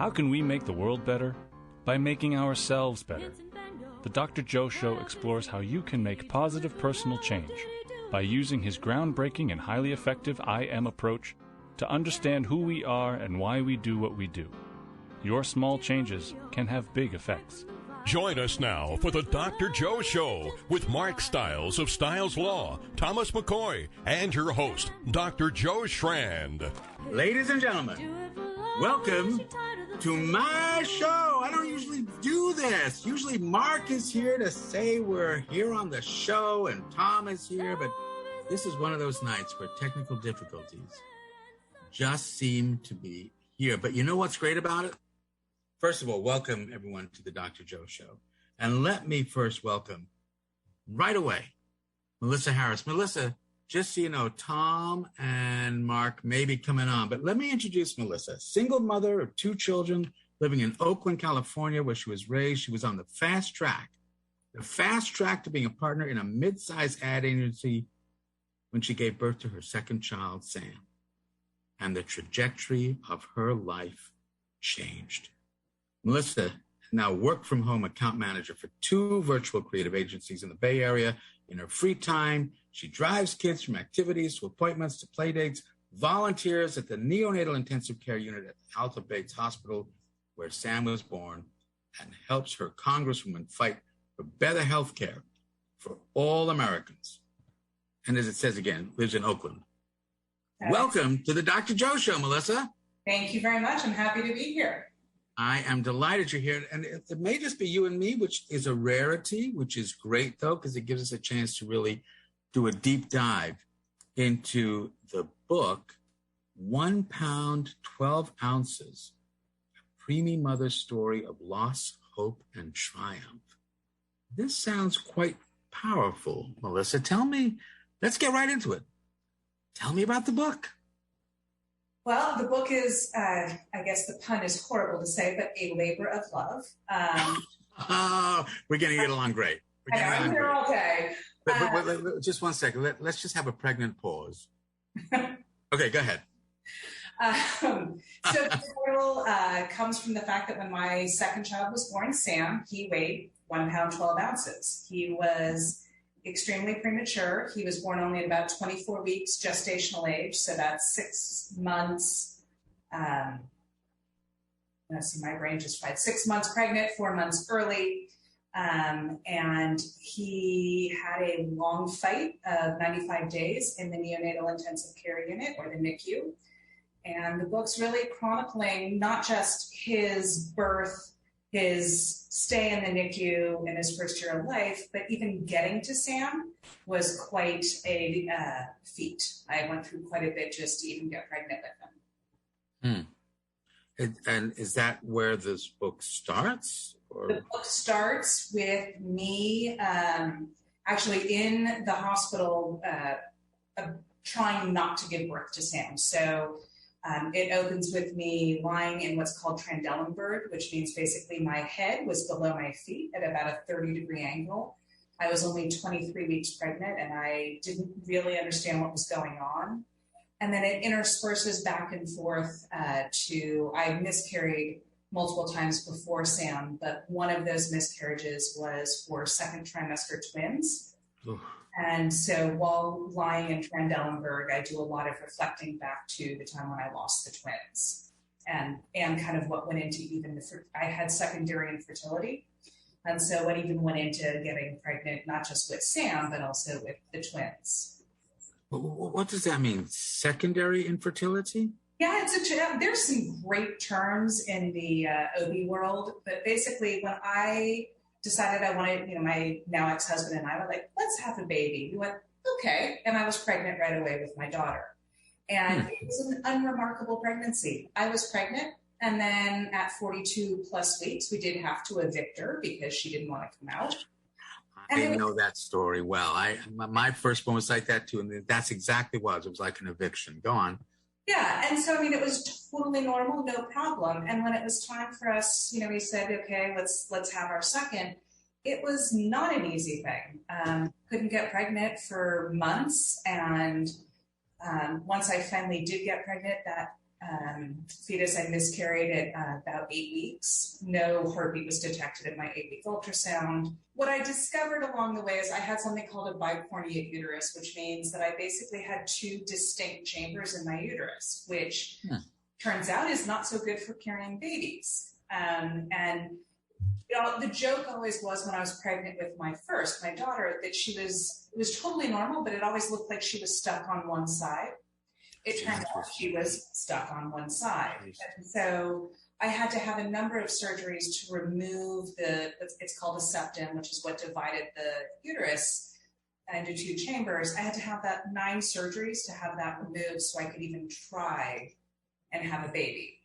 How can we make the world better? By making ourselves better. The Dr. Joe Show explores how you can make positive personal change by using his groundbreaking and highly effective I Am approach to understand who we are and why we do what we do. Your small changes can have big effects. Join us now for the Dr. Joe Show with Mark Stiles of Stiles Law, Thomas McCoy, and your host, Dr. Joe Schrand. Ladies and gentlemen, welcome to my show. I don't usually do this. Usually Mark is here to say we're here on the show and Tom is here, but this is one of those nights where technical difficulties just seem to be here. But you know what's great about it? First of all, welcome everyone to the Dr. Joe Show. And let me first welcome right away, Melissa Harris. Melissa, just so you know, Tom and Mark may be coming on, but let me introduce Melissa. Single mother of 2 children, living in Oakland, California, where she was raised. She was on the fast track to being a partner in a mid-sized ad agency when she gave birth to her second child, Sam. And the trajectory of her life changed. Melissa now worked from home account manager for 2 virtual creative agencies in the Bay Area. In her free time, she drives kids from activities to appointments to play dates, volunteers at the neonatal intensive care unit at Alta Bates Hospital, where Sam was born, and helps her congresswoman fight for better health care for all Americans. And as it says again, lives in Oakland. Welcome to the Dr. Joe Show, Melissa. Thank you very much. I'm happy to be here. I am delighted you're here. And it may just be you and me, which is a rarity, which is great, though, because it gives us a chance to really do a deep dive into the book, 1 pound, 12 ounces, a preemie mother's story of loss, hope, and triumph. This sounds quite powerful, Melissa. Tell me, let's get right into it. Tell me about the book. Well, the book is, I guess the pun is horrible to say, but a labor of love. We're going to get along great. I'm here all day. But just one second. Let's just have a pregnant pause. Okay, go ahead. So the title comes from the fact that when my second child was born, Sam, he weighed 1 pound, 12 ounces. He was extremely premature. He was born only at about 24 weeks gestational age, so that's 6 months. Let's see, my brain just fried. 6 months pregnant, 4 months early. And he had a long fight of 95 days in the neonatal intensive care unit, or the NICU. And the book's really chronicling not just his birth, his stay in the NICU in his first year of life, but even getting to Sam was quite a feat. I went through quite a bit just to even get pregnant with him. And is that where this book starts? Or? The book starts with me actually in the hospital trying not to give birth to Sam. So it opens with me lying in what's called Trendelenburg, which means basically my head was below my feet at about a 30-degree angle. I was only 23 weeks pregnant, and I didn't really understand what was going on. And then it intersperses back and forth I miscarried multiple times before Sam, but one of those miscarriages was for second trimester twins. Oof. And so while lying in Trendelenburg, I do a lot of reflecting back to the time when I lost the twins and kind of what went into I had secondary infertility. And so what even went into getting pregnant, not just with Sam, but also with the twins. What does that mean? Secondary infertility? Yeah, there's some great terms in the OB world, but basically when I decided I wanted, my now ex-husband and I were like, let's have a baby. We went, okay. And I was pregnant right away with my daughter. And it was an unremarkable pregnancy. I was pregnant. And then at 42 plus weeks, we did have to evict her because she didn't want to come out. I know that story well. My firstborn was like that too. And that's exactly what it was. It was like an eviction. Go on. Yeah. And so, it was totally normal, no problem. And when it was time for us, we said, okay, let's have our second. It was not an easy thing. Couldn't get pregnant for months. And once I finally did get pregnant, that fetus. I miscarried at about 8 weeks. No heartbeat was detected in my 8-week ultrasound. What I discovered along the way is I had something called a bicornuate uterus, which means that I basically had 2 distinct chambers in my uterus, which turns out is not so good for carrying babies. And the joke always was when I was pregnant with my daughter, that it was totally normal, but it always looked like she was stuck on one side. It turned out she was stuck on one side. And so I had to have a number of surgeries to remove it's called a septum, which is what divided the uterus into 2 chambers. I had to have 9 surgeries to have that removed so I could even try and have a baby.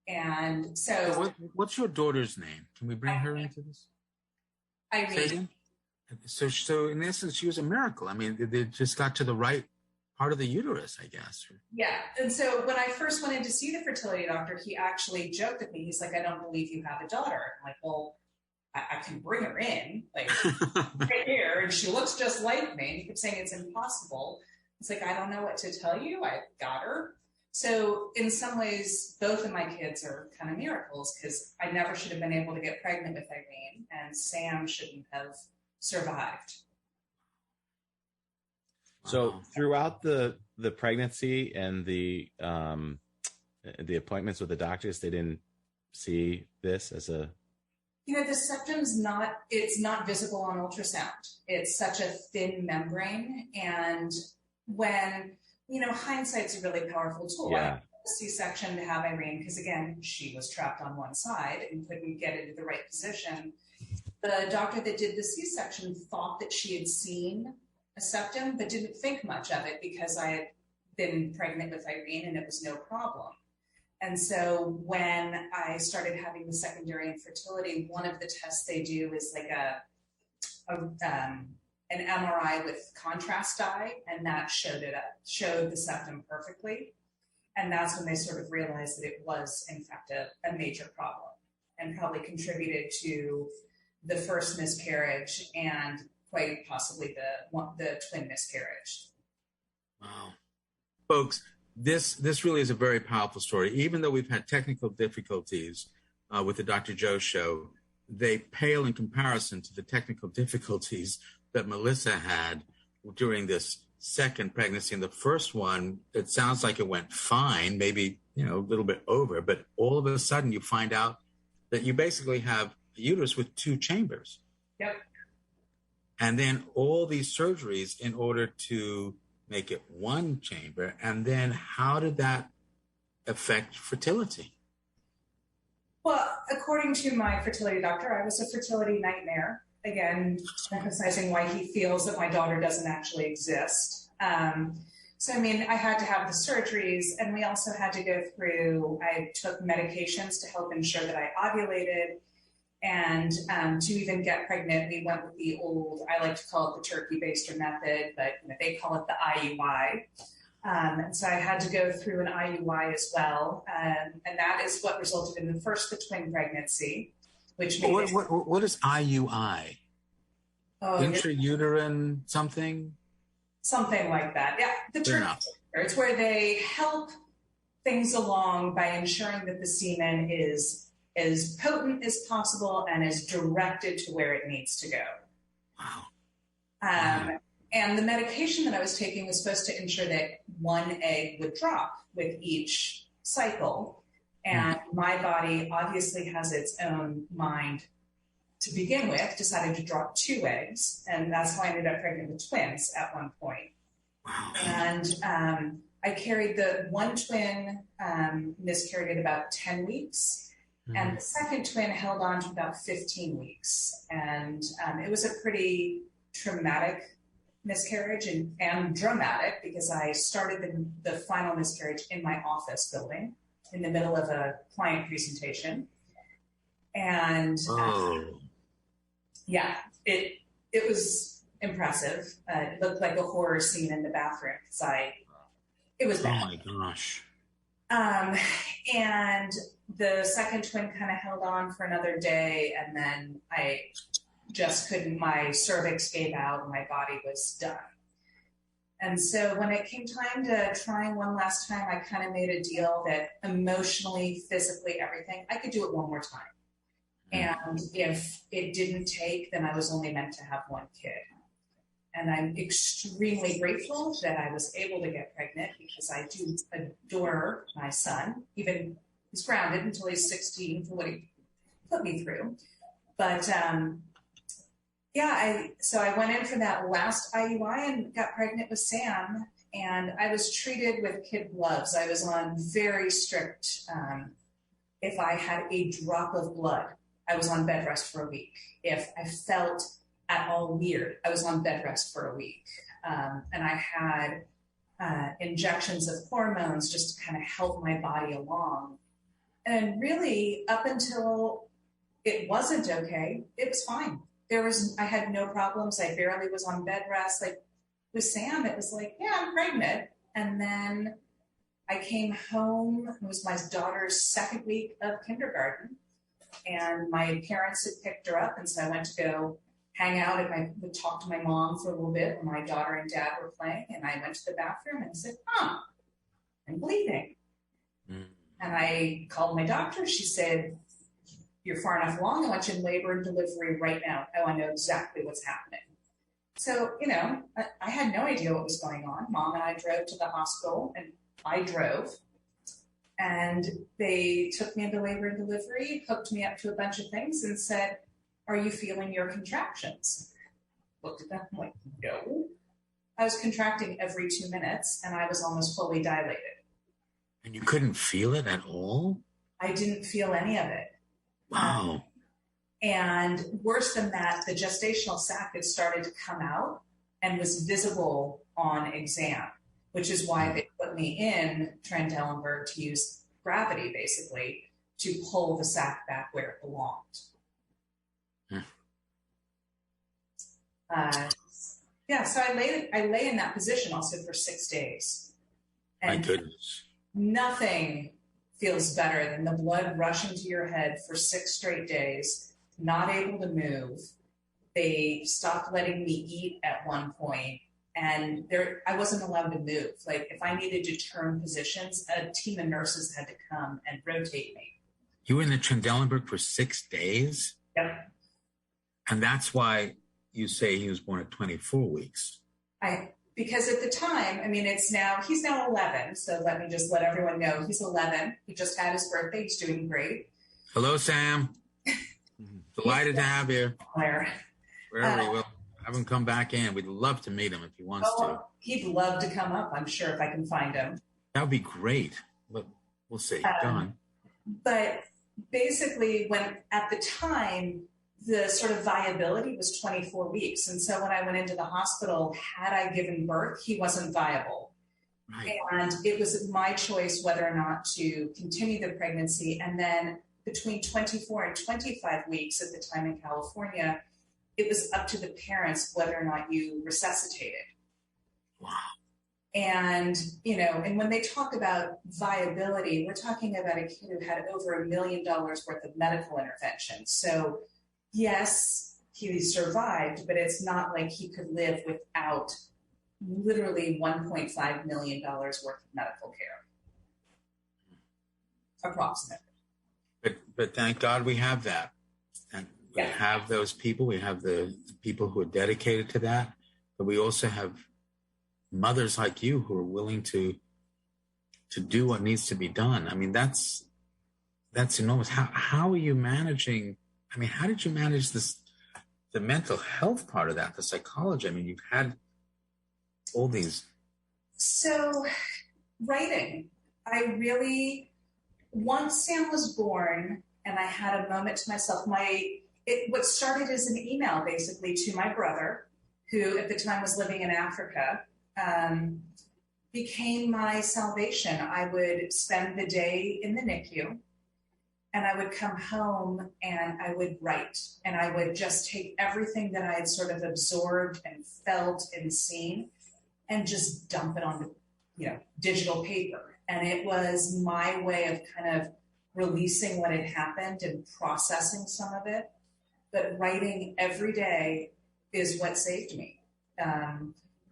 And so what's your daughter's name? Can we bring her into this? Irene. So in essence, she was a miracle. I mean, they just got to the right part of the uterus, I guess. Yeah. And so when I first went in to see the fertility doctor, he actually joked with me. He's like, I don't believe you have a daughter. I'm like, well, I can bring her in, like right here, and she looks just like me. And he kept saying it's impossible. It's like, I don't know what to tell you. I got her. So in some ways, both of my kids are kind of miracles, because I never should have been able to get pregnant with Irene, and Sam shouldn't have survived. So throughout the pregnancy and the appointments with the doctors, they didn't see this as a... The septum's not visible on ultrasound. It's such a thin membrane. And when, hindsight's a really powerful tool. Yeah. I had a C-section to have Irene because, again, she was trapped on one side and couldn't get into the right position. The doctor that did the C-section thought that she had seen a septum, but didn't think much of it because I had been pregnant with Irene and it was no problem. And so when I started having the secondary infertility, one of the tests they do is like an MRI with contrast dye, and that showed the septum perfectly. And that's when they sort of realized that it was, in fact, a major problem, and probably contributed to the first miscarriage and quite possibly the twin miscarriage. Wow. Folks, this really is a very powerful story. Even though we've had technical difficulties with the Dr. Joe show, they pale in comparison to the technical difficulties that Melissa had during this second pregnancy. And the first one, it sounds like it went fine, maybe, a little bit over, but all of a sudden you find out that you basically have a uterus with 2 chambers. Yep. And then all these surgeries in order to make it 1 chamber. And then how did that affect fertility? Well, according to my fertility doctor, I was a fertility nightmare. Again, emphasizing why he feels that my daughter doesn't actually exist. So, I had to have the surgeries, and we also had to go through, I took medications to help ensure that I ovulated. And to even get pregnant, we went with the old, I like to call it the turkey baster method, but they call it the IUI. And so I had to go through an IUI as well. And that is what resulted in the twin pregnancy, which made what is IUI? Oh, intrauterine something? Something like that. Yeah, the turkey baster. It's where they help things along by ensuring that the semen is as potent as possible and as directed to where it needs to go. Wow. And the medication that I was taking was supposed to ensure that 1 egg would drop with each cycle. And my body obviously has its own mind to begin with, decided to drop 2 eggs. And that's how I ended up pregnant with twins at one point. Wow. And I carried the 1 twin, miscarried at about 10 weeks. And the second twin held on to about 15 weeks. And it was a pretty traumatic miscarriage and dramatic, because I started the final miscarriage in my office building in the middle of a client presentation. And it was impressive. It looked like a horror scene in the bathroom because it was bad. Oh my gosh. And the second twin kind of held on for another day, and then I just couldn't, my cervix gave out and my body was done. And so when it came time to trying one last time, I kind of made a deal that emotionally, physically, everything, I could do it one more time. And if it didn't take, then I was only meant to have one kid. And I'm extremely grateful that I was able to get pregnant because I do adore my son. Even he's grounded until he's 16 for what he put me through. But so I went in for that last IUI and got pregnant with Sam. And I was treated with kid gloves. I was on very strict, if I had a drop of blood, I was on bed rest for a week. If I felt at all weird, I was on bed rest for a week. And I had injections of hormones just to kind of help my body along. And really, up until it wasn't okay, it was fine. I had no problems. I barely was on bed rest. Like with Sam, it was like, yeah, I'm pregnant. And then I came home. It was my daughter's second week of kindergarten. And my parents had picked her up. And so I went to go hang out and I would talk to my mom for a little bit when my daughter and dad were playing. And I went to the bathroom and said, I'm bleeding. And I called my doctor. She said, you're far enough along. I want you in labor and delivery right now. I want to know exactly what's happening. So, I had no idea what was going on. Mom and I drove to the hospital and I drove. And they took me into labor and delivery, hooked me up to a bunch of things and said, are you feeling your contractions? Looked at them, I'm like, no. I was contracting every 2 minutes and I was almost fully dilated. And you couldn't feel it at all? I didn't feel any of it. Wow. And worse than that, the gestational sac had started to come out and was visible on exam, which is why they put me in Trendelenburg to use gravity, basically, to pull the sac back where it belonged. So I lay in that position also for 6 days. And my goodness. Nothing feels better than the blood rushing to your head for 6 straight days, not able to move. They stopped letting me eat at one point, and I wasn't allowed to move. Like if I needed to turn positions, a team of nurses had to come and rotate me. You were in the Trendelenburg for 6 days? Yep. And that's why you say he was born at 24 weeks. Because at the time, he's now 11. So let me just let everyone know he's 11. He just had his birthday. He's doing great. Hello, Sam. Delighted to have you. Wherever he will. Have him come back in. We'd love to meet him if he wants to. He'd love to come up, I'm sure, if I can find him. That would be great. But we'll see. Go on. But basically, when at the time, the sort of viability was 24 weeks. And so when I went into the hospital, had I given birth, he wasn't viable. Right. And it was my choice whether or not to continue the pregnancy. And then between 24 and 25 weeks at the time in California, it was up to the parents whether or not you resuscitated. Wow. And, and when they talk about viability, we're talking about a kid who had over $1 million worth of medical intervention. So yes, he survived, but it's not like he could live without literally $1.5 million worth of medical care. Approximately. But thank God we have that. And we have those people. We have the people who are dedicated to that. But we also have mothers like you who are willing to do what needs to be done. That's enormous. How are you managing? How did you manage the mental health part of that, the psychology? You've had all these. So, writing. Once Sam was born and I had a moment to myself, what started as an email basically to my brother, who at the time was living in Africa, became my salvation. I would spend the day in the NICU. And I would come home and I would write, and I would just take everything that I had sort of absorbed and felt and seen and just dump it onto, digital paper. And it was my way of kind of releasing what had happened and processing some of it. But writing every day is what saved me.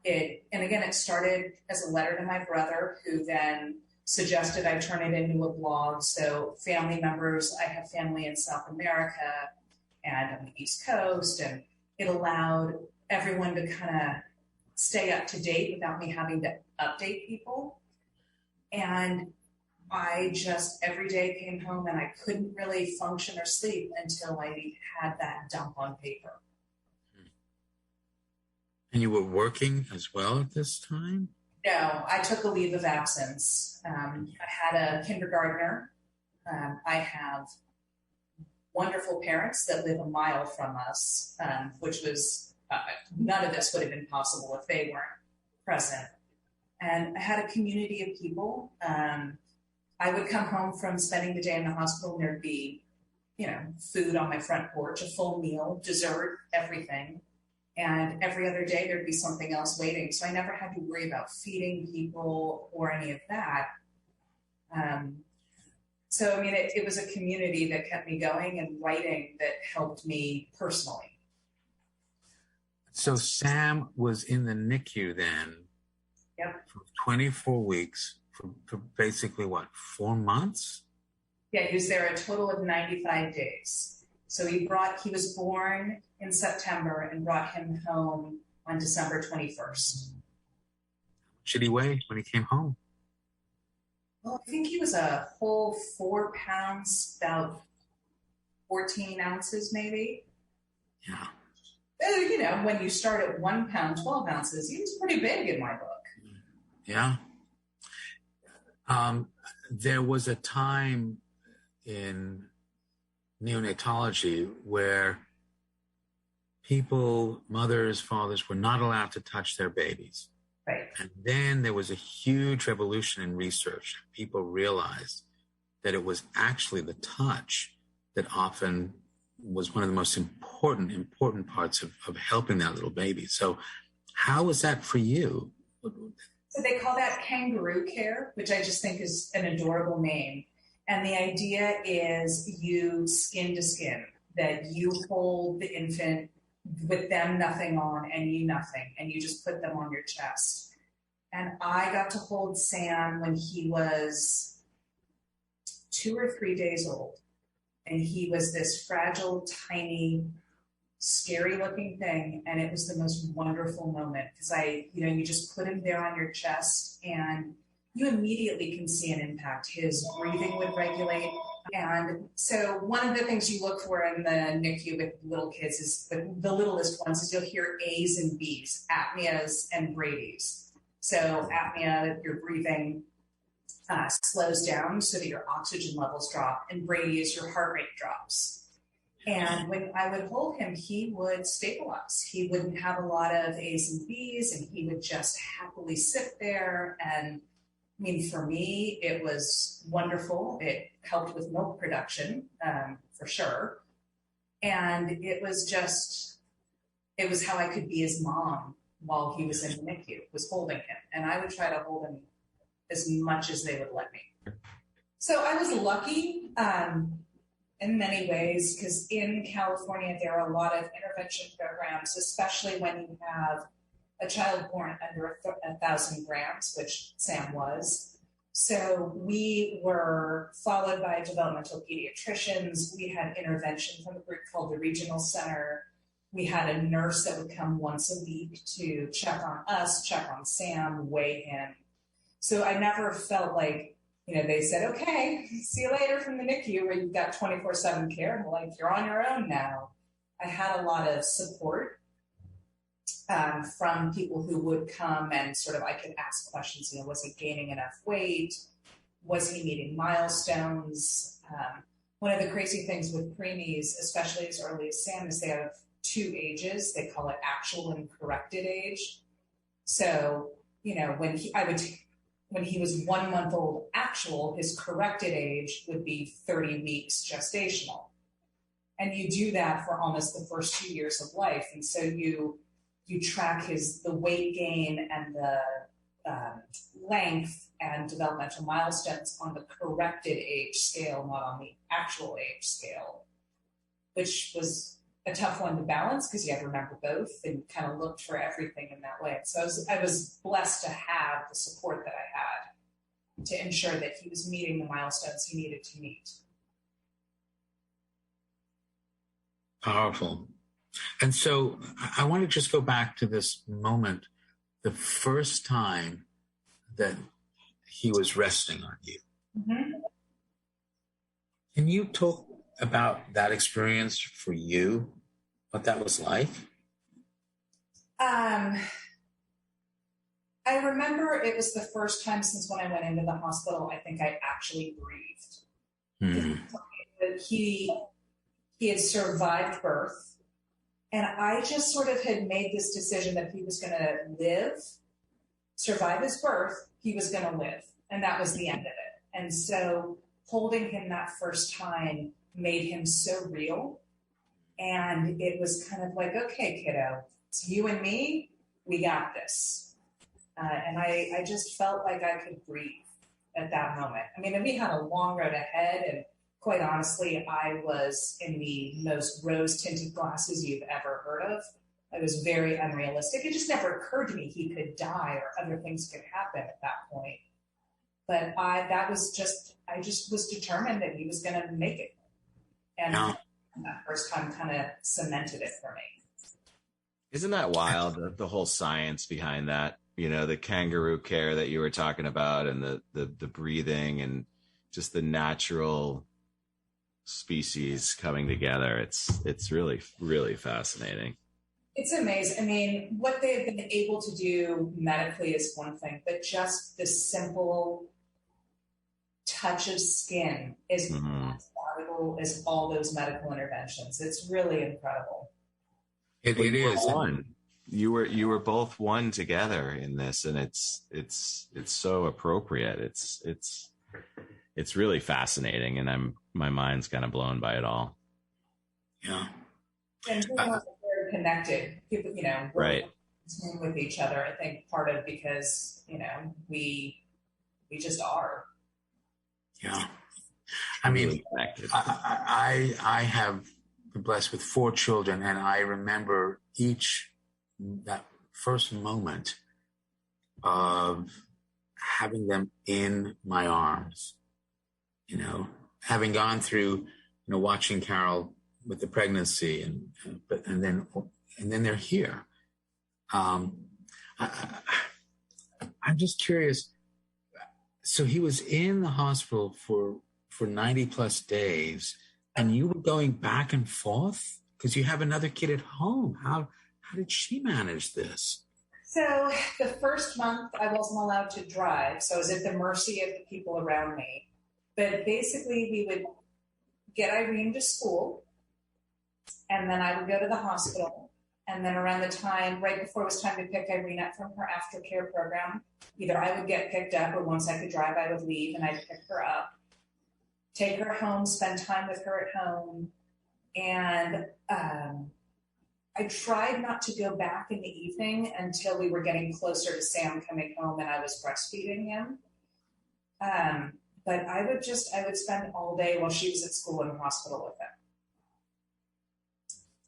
And again, it started as a letter to my brother, who then suggested I turn it into a blog. So family members, I have family in South America and on the East Coast, and it allowed everyone to kind of stay up to date without me having to update people. And I just every day came home and I couldn't really function or sleep until I had that dump on paper. And you were working as well at this time? No, I took a leave of absence. I had a kindergartner. I have wonderful parents that live a mile from us, which was, none of this would have been possible if they weren't present. And I had a community of people. I would come home from spending the day in the hospital and there'd be, food on my front porch, a full meal, dessert, everything. And every other day there'd be something else waiting. So I never had to worry about feeding people or any of that. It was a community that kept me going, and writing that helped me personally. So Sam was in the NICU then. Yep. For 24 weeks, for basically what, 4 months? Yeah, he was there a total of 95 days. So he was born in September and brought him home on December 21st. How much did he weigh when he came home? Well, I think he was a whole 4 pounds, about 14 ounces maybe. Yeah. When you start at 1 pound, 12 ounces, he was pretty big in my book. Yeah. There was a time in neonatology where people, mothers, fathers, were not allowed to touch their babies. Right. And then there was a huge revolution in research. People realized that it was actually the touch that often was one of the most important parts of helping that little baby. So how was that for you? So they call that kangaroo care, which I just think is an adorable name. And the idea is you skin to skin, that you hold the infant with them nothing on and you nothing, and you just put them on your chest. And I got to hold Sam when he was 2 or 3 days old. And he was this fragile, tiny, scary looking thing. And it was the most wonderful moment because you just put him there on your chest and you immediately can see an impact. His breathing would regulate. And so one of the things you look for in the NICU with little kids is the littlest ones is you'll hear A's and B's, apneas and Brady's. So apnea, your breathing slows down so that your oxygen levels drop, and Brady is your heart rate drops. And when I would hold him, he would stabilize. He wouldn't have a lot of A's and B's, and he would just happily sit there. And for me, it was wonderful. It helped with milk production, for sure. And it was how I could be his mom while he was in the NICU, was holding him. And I would try to hold him as much as they would let me. So I was lucky in many ways, because in California, there are a lot of intervention programs, especially when you have a child born under 1,000 grams, which Sam was. So we were followed by developmental pediatricians. We had intervention from a group called the Regional Center. We had a nurse that would come once a week to check on us, check on Sam, weigh him. So I never felt like, they said, okay, see you later from the NICU where you've got 24/7 care. And like, you're on your own now. I had a lot of support from people who would come and I could ask questions, was he gaining enough weight? Was he meeting milestones? One of the crazy things with preemies, especially as early as Sam, is they have 2 ages. They call it actual and corrected age. So, when he was 1 month old actual, his corrected age would be 30 weeks gestational. And you do that for almost the first 2 years of life. And so you track the weight gain and the length and developmental milestones on the corrected age scale, not on the actual age scale, which was a tough one to balance because you have to remember both and kind of looked for everything in that way. So I was blessed to have the support that I had to ensure that he was meeting the milestones he needed to meet. Powerful. And so I want to just go back to this moment, the first time that he was resting on you. Mm-hmm. Can you talk about that experience for you, what that was like? I remember it was the first time since when I went into the hospital, I think I actually breathed. He had survived birth, and I just sort of had made this decision that he was going to live, survive his birth, he was going to live, and that was the end of it. And so holding him that first time made him so real, and it was kind of like, okay, kiddo, it's you and me, we got this. And I just felt like I could breathe at that moment. I mean, and we had a long road ahead, and quite honestly, I was in the most rose-tinted glasses you've ever heard of. I was very unrealistic. It just never occurred to me he could die or other things could happen at that point. But I just was determined that he was going to make it. And that first time kind of cemented it for me. Isn't that wild, the whole science behind that? You know, the kangaroo care that you were talking about, and the breathing, and just the natural species coming together. It's really, really fascinating. It's amazing. I mean, what they've been able to do medically is one thing, but just the simple touch of skin is as valuable as all those medical interventions. It's really incredible. It is. One. You were both one together in this, and it's so appropriate. It's really fascinating, and my mind's kind of blown by it all. Yeah. And people are very connected. People, right, with each other. I think part of because we just are. Yeah. I mean, I have been blessed with 4 children, and I remember that first moment of having them in my arms, having gone through, watching Carol with the pregnancy and then they're here. I'm just curious. So he was in the hospital for 90 plus days, and you were going back and forth because you have another kid at home. How did she manage this? So the first month I wasn't allowed to drive, so I was at the mercy of the people around me. But basically we would get Irene to school, and then I would go to the hospital. And then around the time, right before it was time to pick Irene up from her aftercare program, either I would get picked up, or once I could drive, I would leave and I'd pick her up, take her home, spend time with her at home. And I tried not to go back in the evening until we were getting closer to Sam coming home and I was breastfeeding him. But I would spend all day while she was at school in the hospital with him.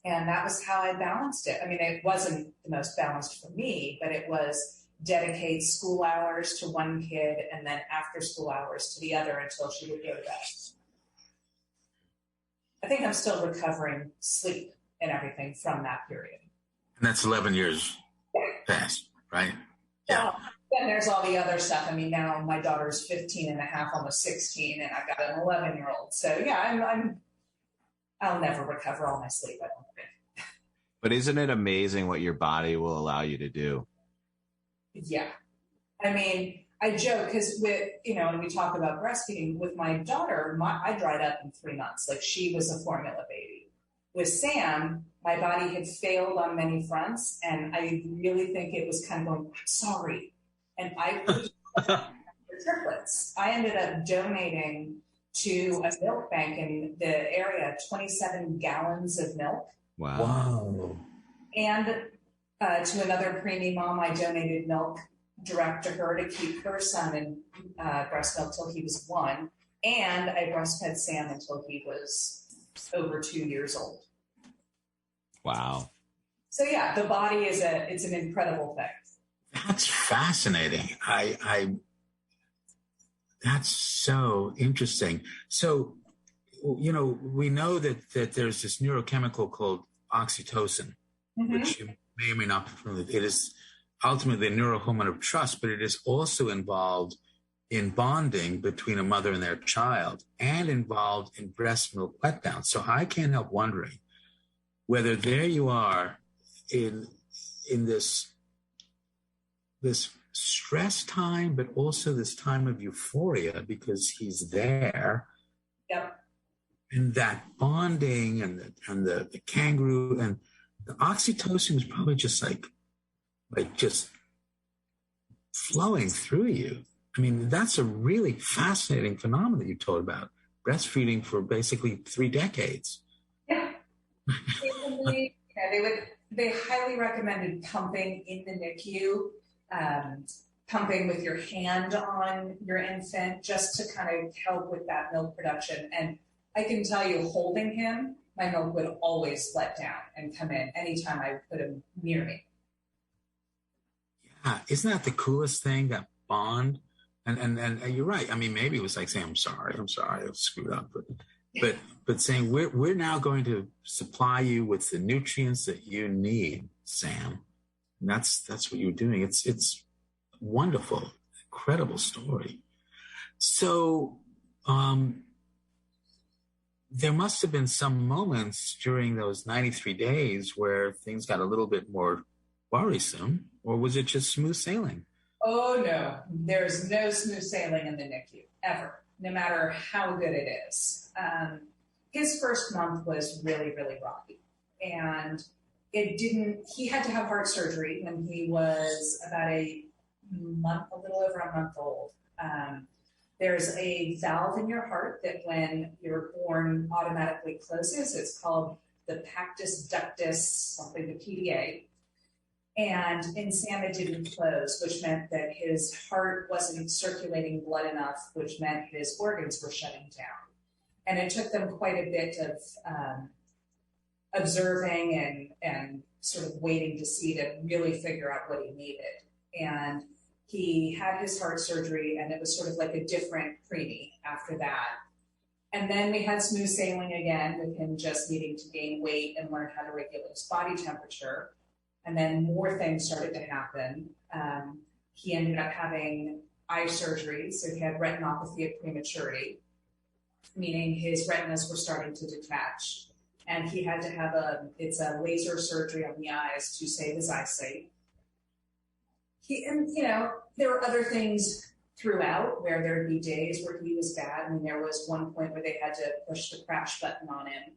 And that was how I balanced it. I mean, it wasn't the most balanced for me, but it was dedicate school hours to one kid and then after school hours to the other until she would go to bed. I think I'm still recovering sleep and everything from that period. And that's 11 years past, right? Yeah. Then there's all the other stuff. I mean, now my daughter's 15 and a half, almost 16, and I've got an 11-year-old. So yeah, I'll never recover all my sleep, I don't think. But isn't it amazing what your body will allow you to do? Yeah. I mean, I joke because when we talk about breastfeeding with my daughter, I dried up in 3 months. Like, she was a formula baby. With Sam, my body had failed on many fronts, and I really think it was kind of going, I'm sorry. And I for triplets. I ended up donating to a milk bank in the area, 27 gallons of milk. Wow. And to another preemie mom, I donated milk direct to her to keep her son in breast milk till he was 1. And I breastfed Sam until he was over 2 years old. Wow. So yeah, the body it's an incredible thing. That's fascinating. That's so interesting. So, we know that there's this neurochemical called oxytocin, which you may or may not be familiar with. It is ultimately a neurohormone of trust, but it is also involved in bonding between a mother and their child and involved in breast milk letdown. So I can't help wondering whether there you are in this stress time, but also this time of euphoria because he's there. Yep. And that bonding and the kangaroo and the oxytocin was probably just like just flowing through you. I mean, that's a really fascinating phenomenon you told about. Breastfeeding for basically 3 decades. Yeah. They highly recommended pumping in the NICU, pumping with your hand on your infant just to kind of help with that milk production. And I can tell you, holding him, my milk would always let down and come in anytime I put him near me. Yeah, isn't that the coolest thing, that bond? And you're right. I mean, maybe it was like saying, I'm sorry, I screwed up. But saying, we're now going to supply you with the nutrients that you need, Sam. And that's what you're doing. It's wonderful, incredible story. So there must have been some moments during those 93 days where things got a little bit more worrisome, or was it just smooth sailing? Oh, no. There's no smooth sailing in the NICU, ever, no matter how good it is. His first month was really, really rocky. And he had to have heart surgery when he was about a little over a month old. There's a valve in your heart that when you're born automatically closes. It's called the pactus ductus, something, the PDA. And in Sam, it didn't close, which meant that his heart wasn't circulating blood enough, which meant his organs were shutting down. And it took them quite a bit of observing and sort of waiting to see to really figure out what he needed. And he had his heart surgery, and it was sort of like a different preemie after that. And then we had smooth sailing again with him just needing to gain weight and learn how to regulate his body temperature. And then more things started to happen. He ended up having eye surgery, so he had retinopathy of prematurity, meaning his retinas were starting to detach. And he had to have a laser surgery on the eyes to save his eyesight. There were other things throughout where there'd be days where he was bad. I mean, there was one point where they had to push the crash button on him.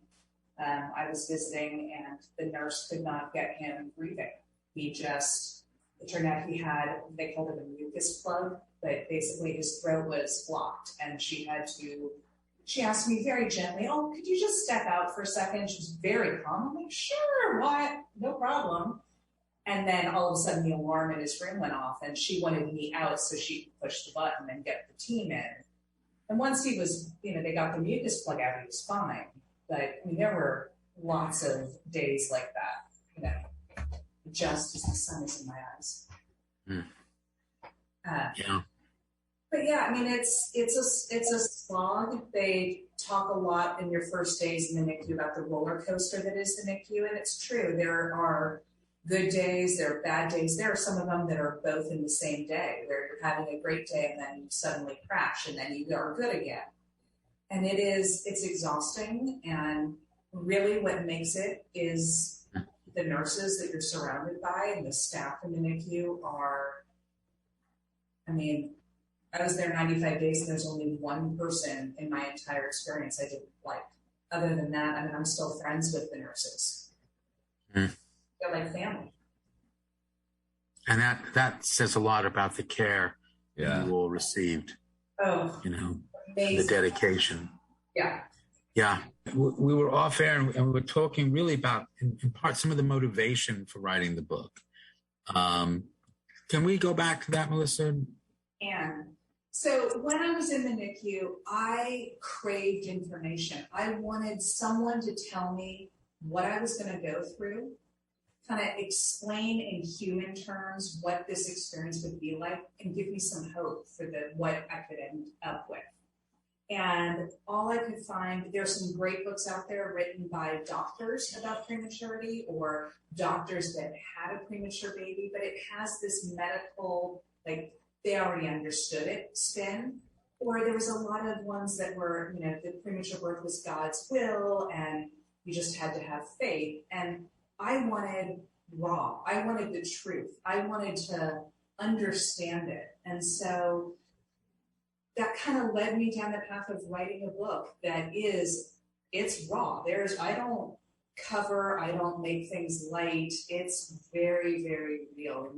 I was visiting and the nurse could not get him breathing. It turned out he had, they called it a mucus plug, but basically his throat was blocked, and she asked me very gently, oh, could you just step out for a second? She was very calm. I'm like, sure, what? No problem. And then all of a sudden the alarm in his room went off, and she wanted me out so she could push the button and get the team in. And once he was, they got the mucus plug out, he was fine. But I mean, there were lots of days like that, just as the sun is in my eyes. Yeah. But yeah, I mean, it's a slog. They talk a lot in your first days in the NICU about the roller coaster that is the NICU, and it's true. There are good days, there are bad days. There are some of them that are both in the same day, where you're having a great day and then you suddenly crash and then you are good again. And it's exhausting, and really what makes it is the nurses that you're surrounded by and the staff in the NICU I was there 95 days and there's only one person in my entire experience I didn't like. Other than that, I'm still friends with the nurses. They're like family. And that says a lot about the care you all received. Oh, the dedication. Yeah. Yeah. We were off air and we were talking really about, in part, some of the motivation for writing the book. Can we go back to that, Melissa? And so when I was in the NICU, I craved information. I wanted someone to tell me what I was going to go through, kind of explain in human terms what this experience would be like, and give me some hope for what I could end up with. And all I could find, there's some great books out there written by doctors about prematurity or doctors that had a premature baby, but it has this medical, like they already understood it spin. Or there was a lot of ones that were, the premature birth was God's will and you just had to have faith. And I wanted raw. I wanted the truth. I wanted to understand it. And so that kind of led me down the path of writing a book that it's raw. I don't cover, I don't make things light. It's very, very real.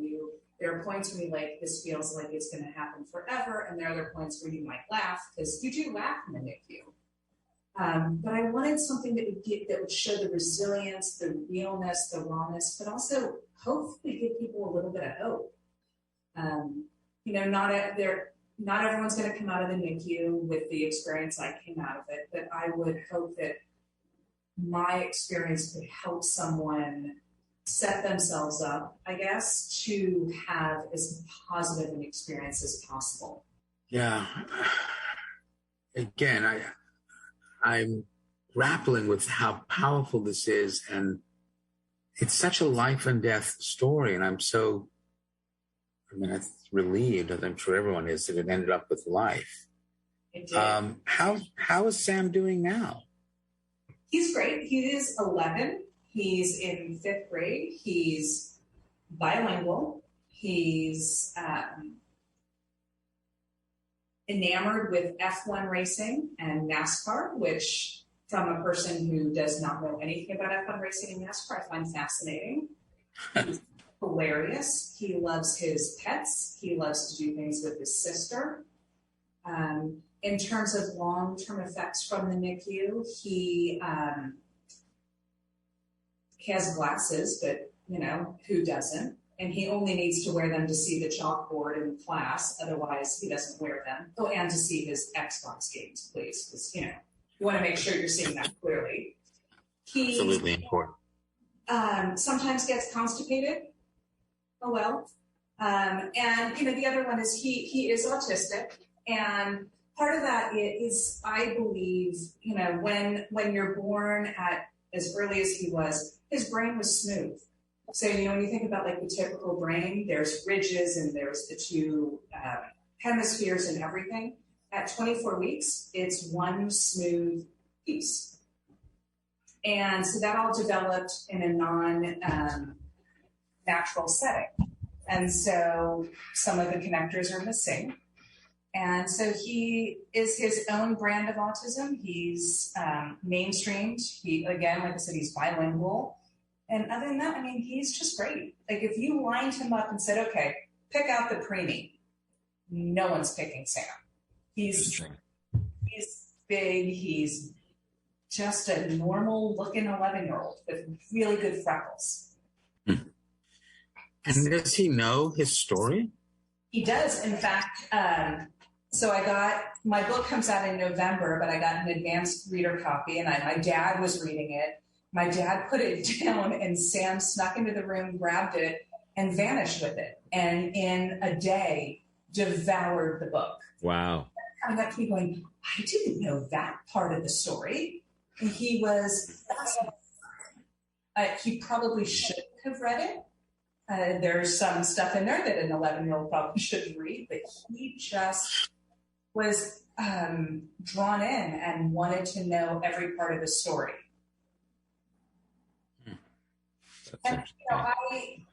There are points when you're like, this feels like it's going to happen forever. And there are other points where you might laugh, because you do laugh in the NICU. But I wanted something that would show the resilience, the realness, the rawness, but also hopefully give people a little bit of hope. Not everyone's going to come out of the NICU with the experience I came out of it, but I would hope that my experience could help someone set themselves up, I guess, to have as positive an experience as possible. Yeah. Again, I'm grappling with how powerful this is, and it's such a life and death story, and I'm relieved, as I'm sure everyone is, that it ended up with life. It did. How is Sam doing now? He's great. He is 11. He's in 5th grade. He's bilingual. He's enamored with F1 racing and NASCAR, which from a person who does not know anything about F1 racing and NASCAR, I find fascinating. He's hilarious. He loves his pets. He loves to do things with his sister. In terms of long-term effects from the NICU, he has glasses, but who doesn't? And he only needs to wear them to see the chalkboard in class. Otherwise, he doesn't wear them. Oh, and to see his Xbox games, please, because you want to make sure you're seeing that clearly. He absolutely important. Sometimes gets constipated. Oh well. And the other one is he is autistic, and part of that is, I believe, when you're born at as early as he was, his brain was smooth. So, when you think about like the typical brain, there's ridges and there's the two hemispheres and everything. At 24 weeks, it's one smooth piece. And so that all developed in a non-natural setting. And so some of the connectors are missing. And so he is his own brand of autism. He's mainstreamed. He, again, like I said, he's bilingual. And other than that, he's just great. Like if you lined him up and said, okay, pick out the preemie, no one's picking Sam. He's big. He's just a normal looking 11-year-old with really good freckles. And does he know his story? He does. In fact, so my book comes out in November, but I got an advanced reader copy, and my dad was reading it. My dad put it down, and Sam snuck into the room, grabbed it, and vanished with it. And in a day, devoured the book. Wow. I got to me going, I didn't know that part of the story. And he was, he probably should have read it. There's some stuff in there that an 11-year-old probably shouldn't read, but he just was drawn in and wanted to know every part of the story. And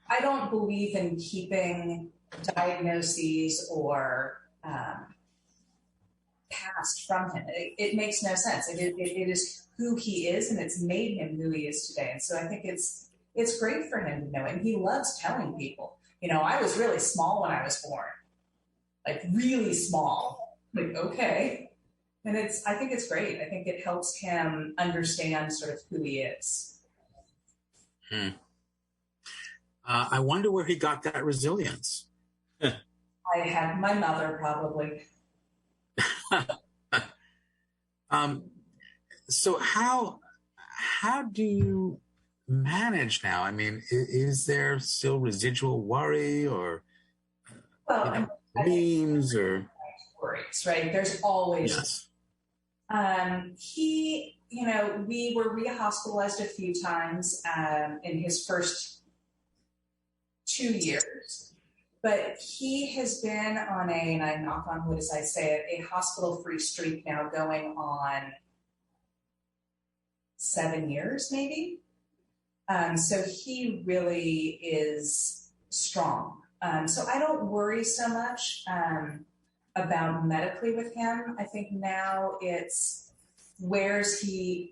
I don't believe in keeping diagnoses or past from him. It makes no sense. It is who he is, and it's made him who he is today. And so I think it's great for him to know, and he loves telling people. I was really small when I was born, like really small. Like okay, and I think it's great. I think it helps him understand sort of who he is. I wonder where he got that resilience. I had my mother probably. So how how do you manage now? I mean, is there still residual worry or dreams or worries, right? There's always yes. We were re-hospitalized a few times in his first 2 years, but he has been on and I knock on wood as I say it, a hospital-free streak now going on 7 years, maybe. So he really is strong. So I don't worry so much about medically with him. I think now it's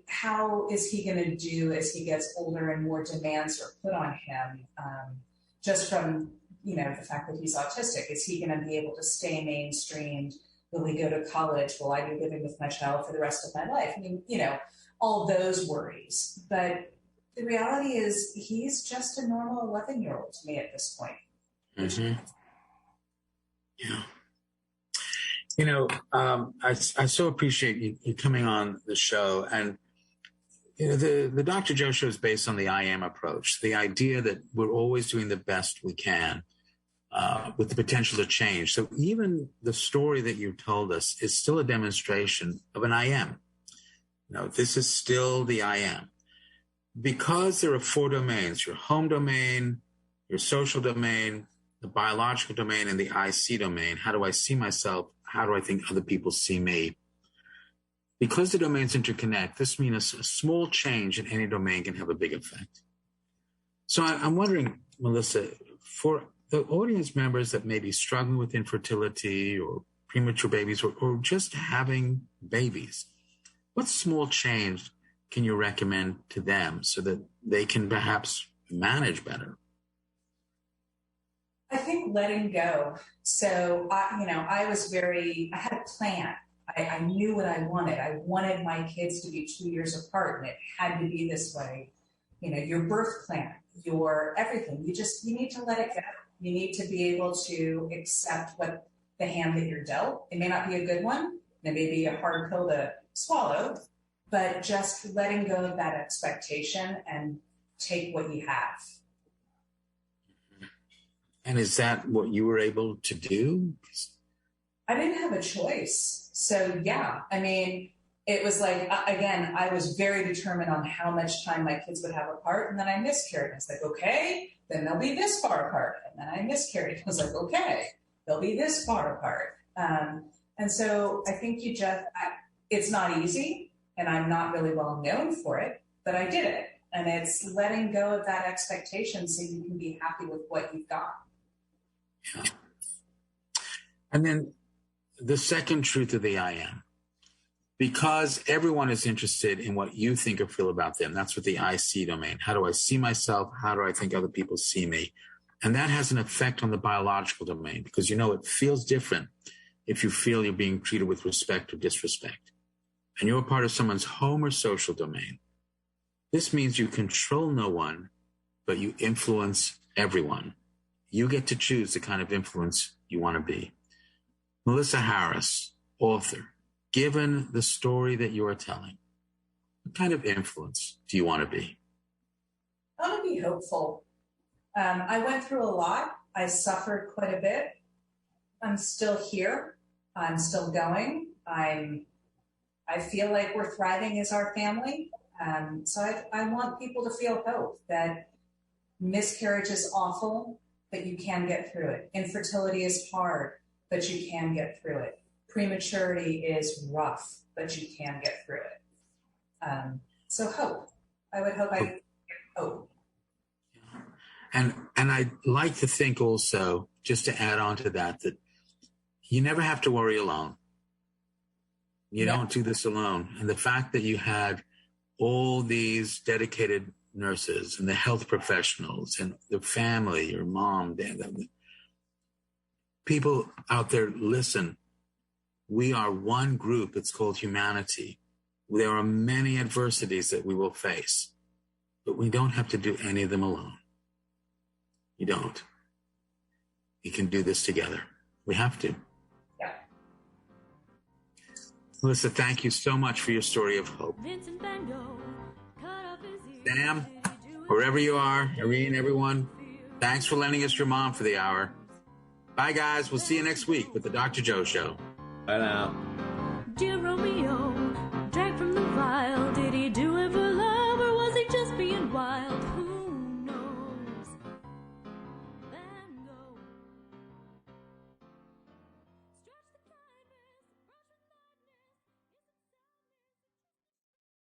how is he going to do as he gets older and more demands are put on him, just from, the fact that he's autistic. Is he going to be able to stay mainstreamed? Will he go to college? Will I be living with my child for the rest of my life? I mean, all those worries. But the reality is he's just a normal 11-year-old to me at this point. Mm-hmm. Yeah. I so appreciate you coming on the show. And, the Dr. Joe Show is based on the I am approach, the idea that we're always doing the best we can with the potential to change. So even the story that you told us is still a demonstration of an I am. This is still the I am. Because there are 4 domains, your home domain, your social domain, the biological domain, and the I see domain. How do I see myself? How do I think other people see me? Because the domains interconnect, this means a small change in any domain can have a big effect. So I'm wondering, Melissa, for the audience members that may be struggling with infertility or premature babies or just having babies, what small change can you recommend to them so that they can perhaps manage better? I think letting go. So, I had a plan. I knew what I wanted. I wanted my kids to be 2 years apart, and it had to be this way. Your birth plan, your everything. You need to let it go. You need to be able to accept what the hand that you're dealt. It may not be a good one. It may be a hard pill to swallow, but just letting go of that expectation and take what you have. And is that what you were able to do? I didn't have a choice. So yeah, it was like, again, I was very determined on how much time my kids would have apart. And then I miscarried. I was like, okay, then they'll be this far apart. And then I miscarried. I was like, okay, they'll be this far apart. And so I think it's not easy and I'm not really well known for it, but I did it. And it's letting go of that expectation so you can be happy with what you've got. Yeah. And then the second truth of the I am, because everyone is interested in what you think or feel about them. That's what the I see domain. How do I see myself? How do I think other people see me? And that has an effect on the biological domain because, it feels different if you feel you're being treated with respect or disrespect. And you're a part of someone's home or social domain. This means you control no one, but you influence everyone. You get to choose the kind of influence you want to be. Melissa Harris, author, given the story that you are telling, what kind of influence do you want to be? I want to be hopeful. I went through a lot. I suffered quite a bit. I'm still here. I'm still going. I feel like we're thriving as our family. So I want people to feel hope that miscarriage is awful, but you can get through it. Infertility is hard, but you can get through it. Prematurity is rough, but you can get through it. So hope. I would hope I get hope. And I'd like to think also, just to add on to that you never have to worry alone. You don't do this alone. And the fact that you had all these dedicated nurses and the health professionals and the family, your mom, dad, people out there, listen, we are one group. It's called humanity. There are many adversities that we will face, but we don't have to do any of them alone. You don't. We can do this together. We have to. Yeah. Melissa, thank you so much for your story of hope. Sam, wherever you are, Irene, everyone, thanks for lending us your mom for the hour. Bye, guys. We'll see you next week with the Dr. Joe Show. Bye now. Dear Romeo,